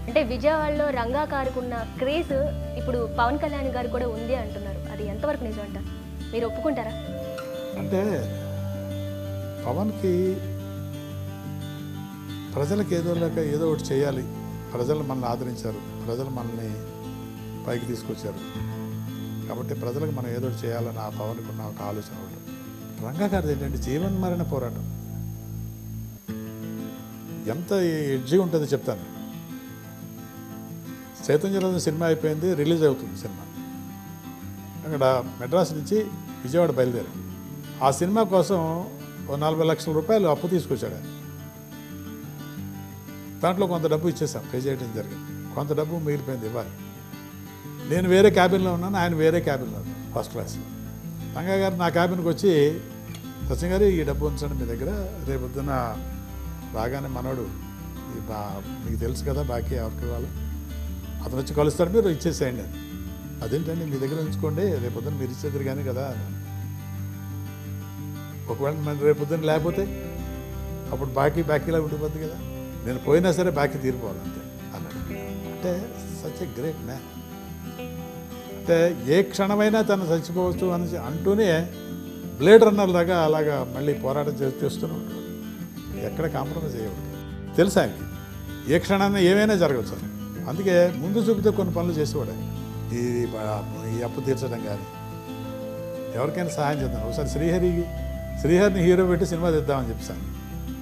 అంటే విజయవాడలో రంగా గారికున్న క్రేజ్ ఇప్పుడు పవన్ కళ్యాణ్ గారు కూడా ఉంది అంటున్నారు. అది ఎంతవరకు నిజం అంటారు? మీరు ఒప్పుకుంటారా? అంటే పవన్కి ప్రజలకు ఏదో ఒకటి చేయాలి, ప్రజలు మనల్ని ఆదరించారు, ప్రజలు మనల్ని పైకి తీసుకొచ్చారు కాబట్టి ప్రజలకు మనం ఏదో ఒకటి చేయాలని ఆ పవన్కి ఉన్న ఒక ఆలోచన ఉంటుంది. రంగా గారిది ఏంటంటే జీవన్మరణ పోరాటం. ఎంత ఎడ్జీ ఉంటుందో చెప్తాను. చైతన్యరాజు సినిమా అయిపోయింది, రిలీజ్ అవుతుంది సినిమా. అక్కడ మెడ్రాస్ నుంచి విజయవాడ బయలుదేరాం. ఆ సినిమా కోసం ఓ 40 లక్షల రూపాయలు అప్పు తీసుకొచ్చాడు. దాంట్లో కొంత డబ్బు ఇచ్చేసాం, పే చేయడం జరిగింది. కొంత డబ్బు మిగిలిపోయింది ఇవ్వాలి. నేను వేరే క్యాబిన్లో ఉన్నాను, ఆయన వేరే క్యాబిన్లో ఉన్నాను, ఫస్ట్ క్లాస్. రంగా గారు నా క్యాబిన్కి వచ్చి, సచిన్ గారు ఈ డబ్బు ఉంచండి మీ దగ్గర, రేపు పొద్దున్న రాగానే మనోడు మీకు తెలుసు కదా బాకీ ఎవరికి ఇవ్వాలి, అతను వచ్చి కలుస్తాడు, మీరు ఇచ్చేసేయండి అని. అదేంటండి మీ దగ్గర ఉంచుకోండి, రేపు పొద్దున్న మీరు ఇచ్చేద్దరు కానీ కదా, ఒకవేళ మన రేపు పొద్దున్న లేకపోతే అప్పుడు బాకీలా ఉండిపోద్ది కదా, నేను పోయినా సరే బాకీ తీరిపోవాలంతే అన్నాడు. అంటే సచ్ ఎ గ్రేట్ మ్యాన్. అంటే ఏ క్షణమైనా తను చచ్చిపోవచ్చు అని అంటూనే బ్లేడ్ రన్నర్ లాగా అలాగా మళ్ళీ పోరాటం చేస్తూనే ఉంటాడు. ఎక్కడ కాంప్రమైజ్ అయ్యేవాడు తెలుసా ఆయనకి, ఏ క్షణాన్ని ఏమైనా జరగవచ్చు అని. అందుకే ముందు చూపితే కొన్ని పనులు చేసేవాడు ఆయన. ఈ అప్పు తీర్చడం కానీ, ఎవరికైనా సహాయం చేద్దాం. ఒకసారి శ్రీహరిని హీరో పెట్టి సినిమా తీద్దామని చెప్పాను.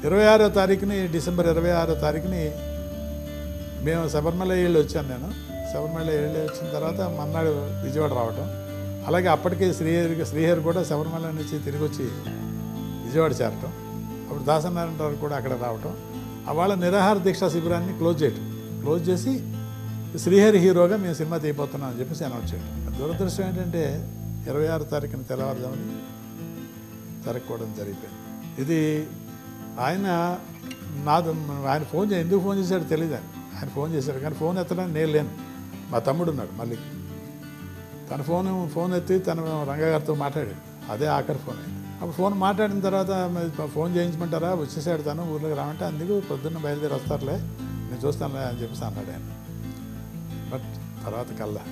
26వ తారీఖుని, డిసెంబర్ 26వ తారీఖుని మేము శబరిమల వెళ్ళి వచ్చాను. నేను శబరిమల వెళ్ళి వచ్చిన తర్వాత మన్నాడు విజయవాడ రావటం. అలాగే అప్పటికే శ్రీహరి కూడా శబరిమల నుంచి తిరిగి వచ్చి విజయవాడ చేరటం. అప్పుడు దాసనారాయణ గారు కూడా అక్కడ రావటం. వాళ్ళ నిరాహార దీక్షా శిబిరాన్ని క్లోజ్ చేసి శ్రీహరి హీరోగా మేము సినిమా తీయబోతున్నాం అని చెప్పేసి అనౌన్స్ చేయడం. దురదృష్టం ఏంటంటే 26వ తారీఖున తెల్లవారుజాముని జరగకపోవడం జరిగిపోయింది. ఇది ఆయన ఎందుకు ఫోన్ చేశాడో తెలియదు. ఆయన ఫోన్ చేశాడు కానీ ఫోన్ ఎత్తడానికి నేను లేను, మా తమ్ముడు ఉన్నాడు మళ్ళీ. తన ఫోన్ ఎత్తి తను రంగా గారితో మాట్లాడాడు. అదే ఆఖరి ఫోన్ అయింది. అప్పుడు ఫోన్ మాట్లాడిన తర్వాత ఫోన్ చేయించమంటారా, వచ్చేసాడు తను ఊర్లోకి రావంటే, అందుకు పొద్దున్న బయలుదేరి వస్తారులే, నేను చూస్తానులే అని చెప్పేసి అన్నాడు ఆయన. బట్ తర్వాత కల్లా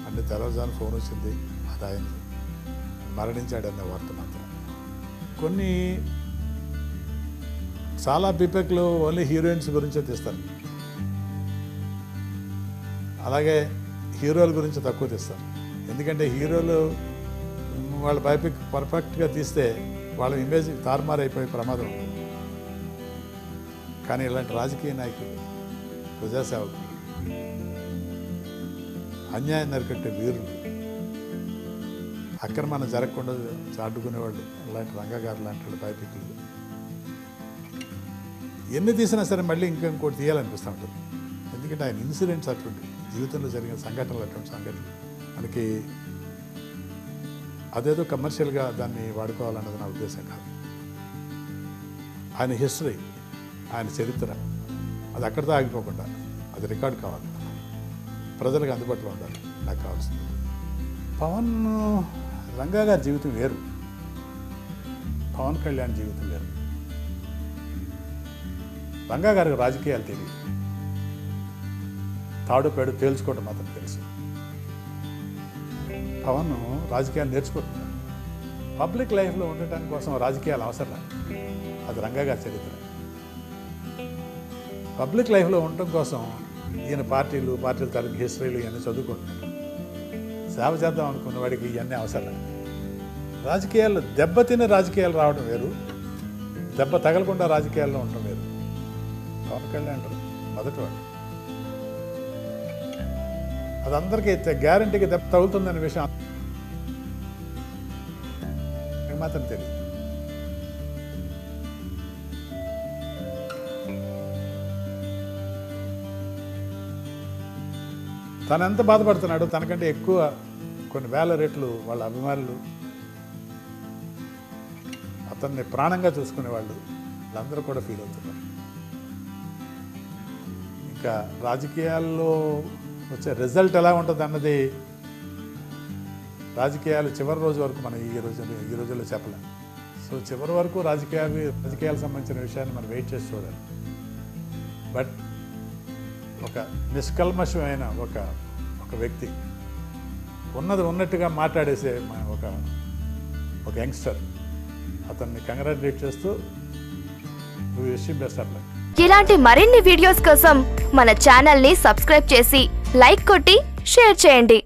అంటే తెల్లవారుజామున ఫోన్ వచ్చింది, అది ఆయన మరణించాడన్న వార్త మాత్రం. కొన్ని చాలా బీపెక్లు ఓన్లీ హీరోయిన్స్ గురించే తీస్తారు, అలాగే హీరోల గురించి తక్కువ తీస్తారు. ఎందుకంటే హీరోలు వాళ్ళ బయోపిక్ పర్ఫెక్ట్గా తీస్తే వాళ్ళ ఇమేజ్ తారుమారైపోయే ప్రమాదం. కానీ ఇలాంటి రాజకీయ నాయకులు, ప్రజాసేవకులు, అన్యాయం నరికట్టే వీరులు, అక్రమాన్ని జరగకుండా చాటుకునేవాళ్ళు ఇలాంటి రంగా గారు లాంటి బయోపిక్లు ఎన్ని తీసినా సరే మళ్ళీ ఇంకోటి తీయాలనిపిస్తూ ఉంటుంది. ఎందుకంటే ఆయన ఇన్సిడెంట్స్ అటువంటి జీవితంలో జరిగిన సంఘటనలు, అటువంటి సంఘటనలు మనకి అదేదో కమర్షియల్గా దాన్ని వాడుకోవాలన్నది నా ఉద్దేశం కాదు. ఆయన హిస్టరీ, ఆయన చరిత్ర అది అక్కడితో ఆగిపోకుండా అది రికార్డ్ కావాలి, ప్రజలకు అందుబాటులో ఉండాలి. నాకు కావాల్సింది పవన్ రంగా గారి జీవితం వేరు, పవన్ కళ్యాణ్ జీవితం వేరు. రంగా గారికి రాజకీయాలు తెలియదు, తాడు పేడు తేల్చుకోవడం మాత్రం తెలుసు. పవన్ రాజకీయాలు నేర్చుకుంటున్నాడు. పబ్లిక్ లైఫ్లో ఉండటానికి కోసం రాజకీయాలు అవసరం, అది రంగా గారి చరిత్ర. పబ్లిక్ లైఫ్లో ఉండటం కోసం ఈయన పార్టీల తాలూకు హిస్టరీలు ఇవన్నీ చదువుకుంటున్నాడు. సేవ చేద్దాం అనుకున్న వాడికి ఇవన్నీ అవసరం. రాజకీయాల్లో దెబ్బతిన్న రాజకీయాలు రావడం వేరు, దెబ్బ తగలకుండా రాజకీయాల్లో ఉండటం వేరు. పవన్ కళ్యాణ్ అంటారు మొదటివాడు, అది అందరికీ గ్యారంటీగా దెబ్బ తగులుతుందనే విషయం మాత్రం తెలియదు. తను ఎంత బాధపడుతున్నాడు, తనకంటే ఎక్కువ కొన్ని వేల రెట్లు వాళ్ళ అభిమానులు, అతన్ని ప్రాణంగా చూసుకునే వాళ్ళు వాళ్ళందరూ కూడా ఫీల్ అవుతున్నారు. ఇంకా రాజకీయాల్లో వచ్చే రిజల్ట్ ఎలా ఉంటుంది అన్నది రాజకీయాలు చివరి రోజు వరకు మనం ఈ రోజుల్లో చెప్పలేం. సో చివరి వరకు రాజకీయాలకు సంబంధించిన విషయాన్ని మనం వెయిట్ చేసి చూడాలి. బట్ ఒక నిష్కల్మషమైన ఒక వ్యక్తి, ఉన్నది ఉన్నట్టుగా మాట్లాడేసే ఒక యంగ్స్టర్. అతన్ని కంగ్రాచులేట్ చేస్తూ wish him best of luck. ఇలాంటి మరిన్ని వీడియోస్ కోసం మన ఛానల్ని సబ్స్క్రైబ్ చేసి లైక్ కొట్టి షేర్ చేయండి.